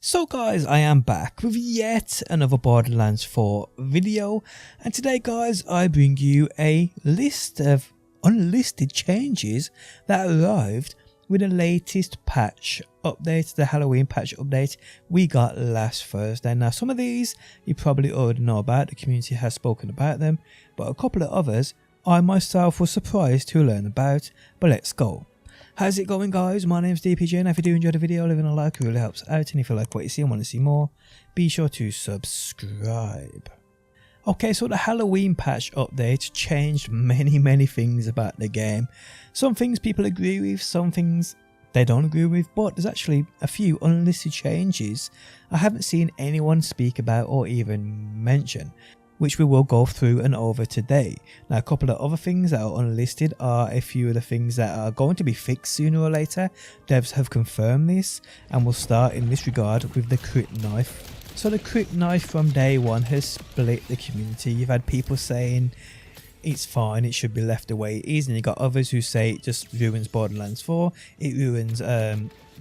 So guys, I am back with yet another Borderlands 4 video, and today guys I bring you a list of unlisted changes that arrived with the latest patch update, the Halloween patch update we got last Thursday. Now some of these you probably already know about, the community has spoken about them, but a couple of others I myself was surprised to learn about, but let's go. How's it going guys? My name's DPJ, and if you do enjoy the video, leaving a like really helps out, and if you like what you see and want to see more, be sure to subscribe. Okay, so the Halloween patch update changed many things about the game. Some things people agree with, some things they don't agree with, but there's actually a few unlisted changes I haven't seen anyone speak about or even mention, which we will go through and over today. Now a couple of other things that are unlisted are a few of the things that are going to be fixed sooner or later. Devs have confirmed this, and we'll start in this regard with the crit knife. So the crit knife from day one has split the community. You've had people saying it's fine, it should be left the way it is, and you got others who say it just ruins Borderlands 4, it ruins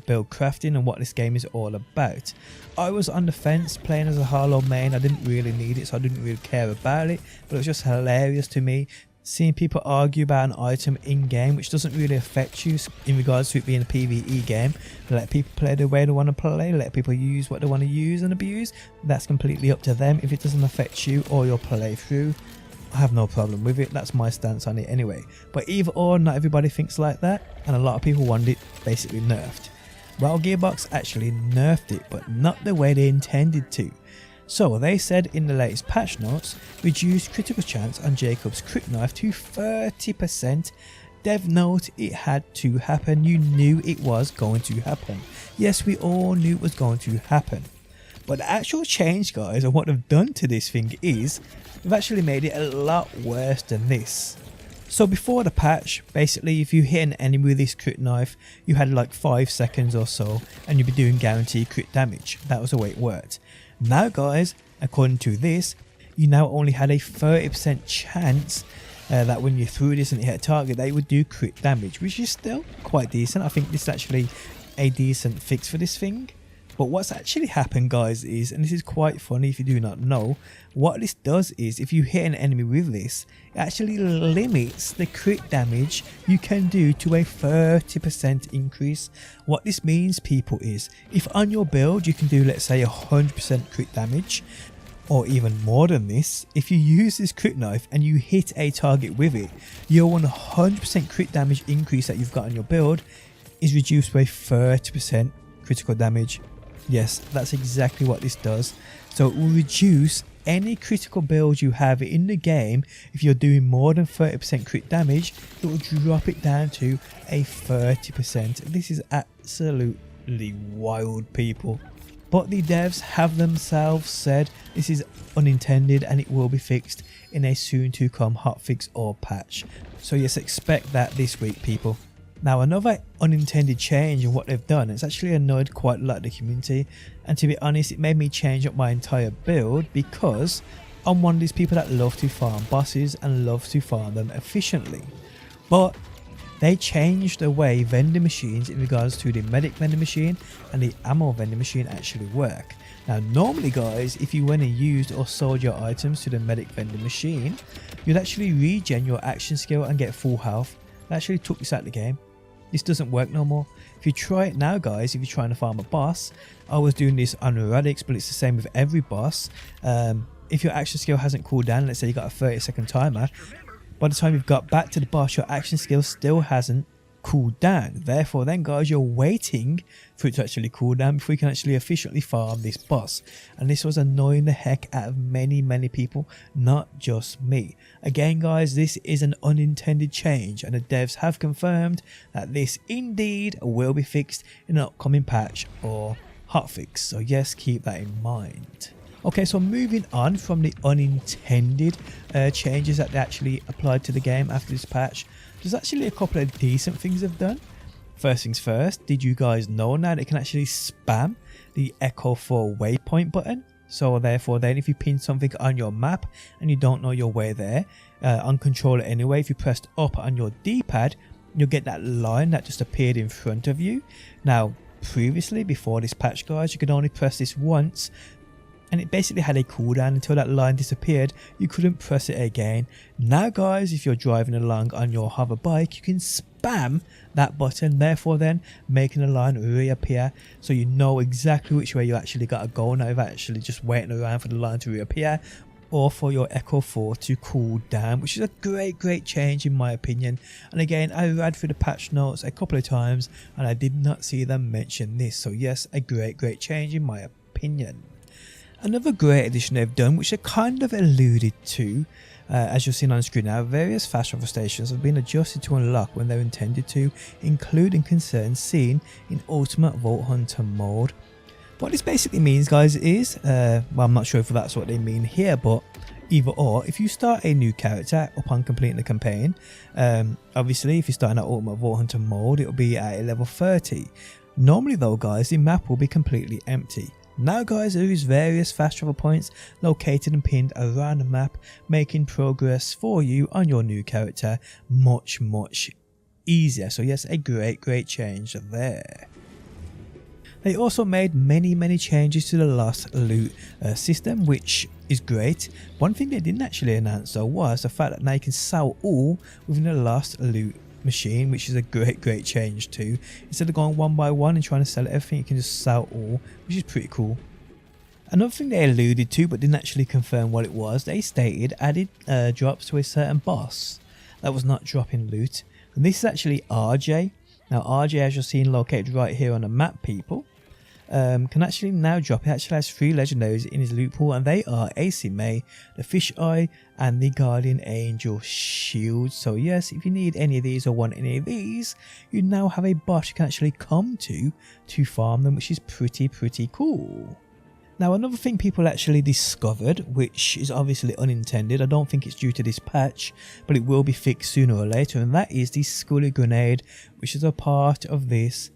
build crafting and what this game is all about. I was on the fence playing as a Harlow main. I didn't really need it, so I didn't really care about it, but it was just hilarious to me seeing people argue about an item in game which doesn't really affect you in regards to it being a PvE game. Let people play the way they want to play, let people use what they want to use and abuse. That's completely up to them. If it doesn't affect you or your playthrough, I have no problem with it. That's my stance on it anyway. But either or, not everybody thinks like that, and a lot of people want it basically nerfed. Well, Gearbox actually nerfed it, but not the way they intended to. So they said in the latest patch notes, reduced critical chance on Jacob's crit knife to 30%. Dev note, it had to happen. You knew it was going to happen. Yes, we all knew it was going to happen. But the actual change, guys, and what they've done to this thing is they've actually made it a lot worse than this. So before the patch, basically if you hit an enemy with this crit knife, you had like 5 seconds or so and you'd be doing guaranteed crit damage. That was the way it worked. Now guys, according to this, you now only had a 30% chance that when you threw this and it hit a target, they would do crit damage, which is still quite decent. I think this is actually a decent fix for this thing. But what's actually happened guys is, and this is quite funny if you do not know, what this does is if you hit an enemy with this, it actually limits the crit damage you can do to a 30% increase. What this means, people, is if on your build you can do, let's say, 100% crit damage, or even more than this, if you use this crit knife and you hit a target with it, your 100% crit damage increase that you've got on your build is reduced by 30% critical damage. Yes, that's exactly what this does. So it will reduce any critical build you have in the game. If you're doing more than 30% crit damage, it will drop it down to a 30%. This is absolutely wild, people. But the devs have themselves said this is unintended and it will be fixed in a soon to come hotfix or patch. So yes, expect that this week, people. Now another unintended change in what they've done, it's actually annoyed quite a lot of the community, and to be honest it made me change up my entire build because I'm one of these people that love to farm bosses and love to farm them efficiently. But they changed the way vending machines in regards to the medic vending machine and the ammo vending machine actually work. Now normally guys, if you went and used or sold your items to the medic vending machine, you'd actually regen your action skill and get full health. That actually took this out of the game. This doesn't work no more. If you try it now guys, if you're trying to farm a boss, I was doing this on Radix, but it's the same with every boss. If your action skill hasn't cooled down, let's say you got a 30-second timer, by the time you've got back to the boss, your action skill still hasn't cooled down. Therefore then guys, you're waiting for it to actually cool down before you can actually efficiently farm this boss, and this was annoying the heck out of many people, not just me. Again guys, this is an unintended change, and the devs have confirmed that this indeed will be fixed in an upcoming patch or hotfix, so yes, keep that in mind. Okay, so moving on from the unintended changes that they actually applied to the game after this patch, there's actually a couple of decent things they've done. First things first, did you guys know now they can actually spam the Echo for Waypoint button? So therefore then if you pin something on your map and you don't know your way there, on controller anyway, if you pressed up on your D-pad, you'll get that line that just appeared in front of you. Now previously, before this patch guys, you could only press this once and it basically had a cooldown until that line disappeared. You couldn't press it again. Now guys, if you're driving along on your hover bike, you can spam that button, therefore then making the line reappear, so you know exactly which way you actually got to go now, you're actually just waiting around for the line to reappear or for your Echo 4 to cool down, which is a great change in my opinion. And again, I read through the patch notes a couple of times and I did not see them mention this, so yes, a great change in my opinion. Another great addition they've done, which they kind of alluded to, as you're seeing on screen now, various fast travel stations have been adjusted to unlock when they're intended to, including concerns seen in Ultimate Vault Hunter mode. What this basically means guys is, well, I'm not sure if that's what they mean here, but either or, if you start a new character upon completing the campaign, obviously if you're starting at Ultimate Vault Hunter mode, it'll be at a level 30. Normally though guys, the map will be completely empty. Now guys, there is various fast travel points located and pinned around the map, making progress for you on your new character much easier. So yes, a great change there. They also made many changes to the lost loot system, which is great. One thing they didn't actually announce though was the fact that now you can sell all within the lost loot machine, which is a great change too. Instead of going one by one and trying to sell everything, you can just sell all, which is pretty cool. Another thing they alluded to but didn't actually confirm what it was, they stated added drops to a certain boss that was not dropping loot, and this is actually Arjay. Now Arjay, as you're seeing located right here on the map, people, can actually now drop. It actually has 3 legendaries in his loot pool, and they are AC May, the Fish Eye and the Guardian Angel Shield. So yes, if you need any of these or want any of these, you now have a bot you can actually come to farm them, which is pretty cool. Now another thing people actually discovered, which is obviously unintended, I don't think it's due to this patch, but it will be fixed sooner or later, and that is the Skully grenade, which is a part of this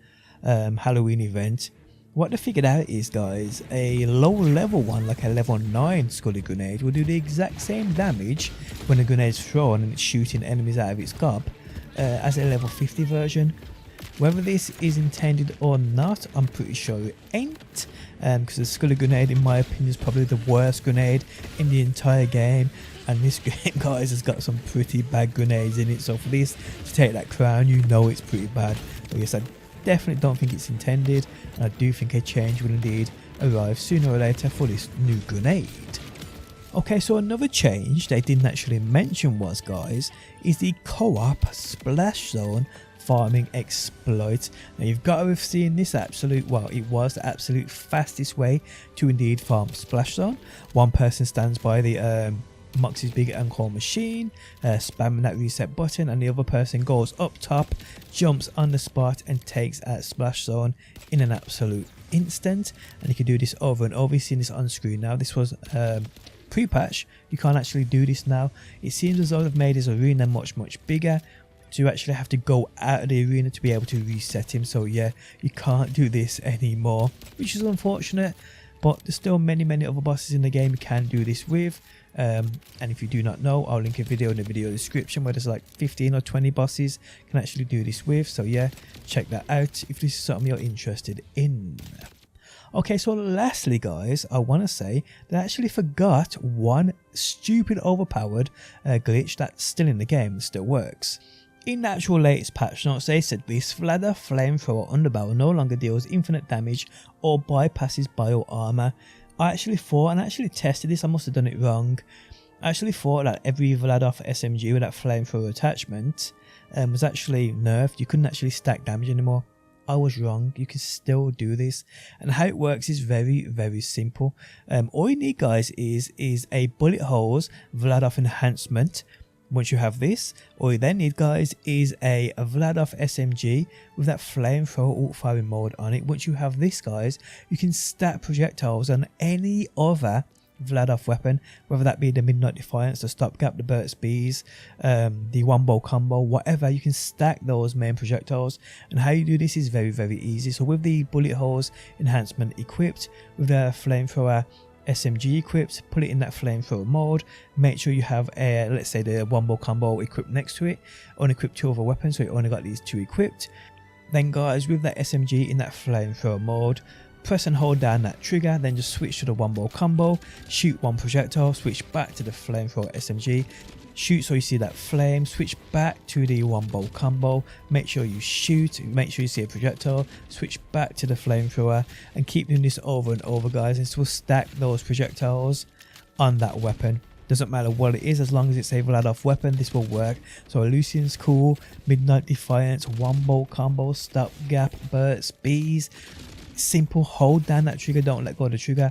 Halloween event. What they figured out is guys, a low level one like a level 9 Skully grenade will do the exact same damage when the grenade is thrown and it's shooting enemies out of its gob as a level 50 version. Whether this is intended or not, I'm pretty sure it ain't, because the Skully grenade in my opinion is probably the worst grenade in the entire game, and this game guys has got some pretty bad grenades in it, so for this to take that crown, you know it's pretty bad. But yes, I definitely don't think it's intended, and I do think a change will indeed arrive sooner or later for this new grenade. Okay, so another change they didn't actually mention was guys, is the co-op Splashzone farming exploit. Now you've got to have seen this absolute, well, it was the absolute fastest way to indeed farm Splashzone. One person stands by the Moxie's Big Encore machine, spamming that reset button, and the other person goes up top, jumps on the spot and takes out Splashzone in an absolute instant. And you can do this over and over. You've seen this on screen now. This was pre-patch. You can't actually do this now. It seems as though they've made this arena much bigger, so you actually have to go out of the arena to be able to reset him. So yeah, you can't do this anymore, which is unfortunate, but there's still many other bosses in the game you can do this with. And if you do not know, I'll link a video in the video description where there's like 15 or 20 bosses you can actually do this with. So yeah, check that out if this is something you're interested in. Okay, so lastly guys, I want to say that I actually forgot one stupid overpowered glitch that's still in the game and still works. In the actual latest patch notes, they said this Vladof flamethrower underbarrel no longer deals infinite damage or bypasses bio armor. I actually thought, and I actually tested this, I must have done it wrong. I actually thought that every Vladof SMG with that flamethrower attachment was actually nerfed. You couldn't actually stack damage anymore. I was wrong. You can still do this, and how it works is very simple. All you need guys is a bullet holes Vladof enhancement. Once you have this, all you then need guys is a Vladof SMG with that flamethrower alt firing mode on it. Once you have this guys, you can stack projectiles on any other Vladof weapon, whether that be the Midnight Defiance, the Stopgap, the Burt's Bees, the Wombo Combo, whatever. You can stack those main projectiles, and how you do this is very easy. So with the bullet holes enhancement equipped, with the flamethrower SMG equipped, put it in that flamethrower mode. Make sure you have a, let's say the Wombo Combo equipped next to it, unequipped 2 other weapons, so you only got these 2 equipped. Then guys, with that SMG in that flamethrower mode, press and hold down that trigger, then just switch to the one bow combo, shoot one projectile, switch back to the flamethrower SMG, shoot so you see that flame, switch back to the one bow combo, make sure you shoot, make sure you see a projectile, switch back to the flamethrower, and keep doing this over and over guys. This will stack those projectiles on that weapon. Doesn't matter what it is, as long as it's a Vladof weapon, this will work. So Lucian's cool, Midnight Defiance, one bow combo, stopgap, bursts, bees. Simple, hold down that trigger, don't let go of the trigger,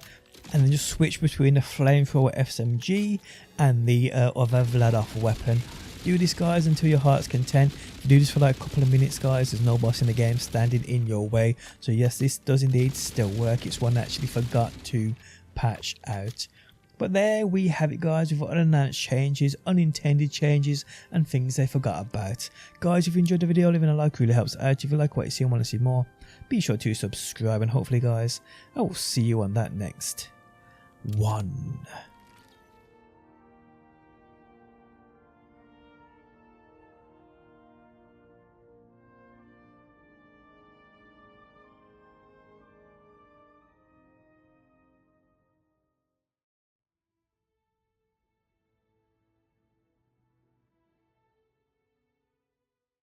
and then just switch between the flamethrower SMG and the other Vladof weapon. Do this guys until your heart's content. Do this for like a couple of minutes guys. There's no boss in the game standing in your way. So yes, this does indeed still work. It's one I actually forgot to patch out. But there we have it guys, with unannounced changes, unintended changes, and things they forgot about. Guys, if you enjoyed the video, leaving a like really helps out. If you like what you see and want to see more, be sure to subscribe, and hopefully guys, I will see you on that next one.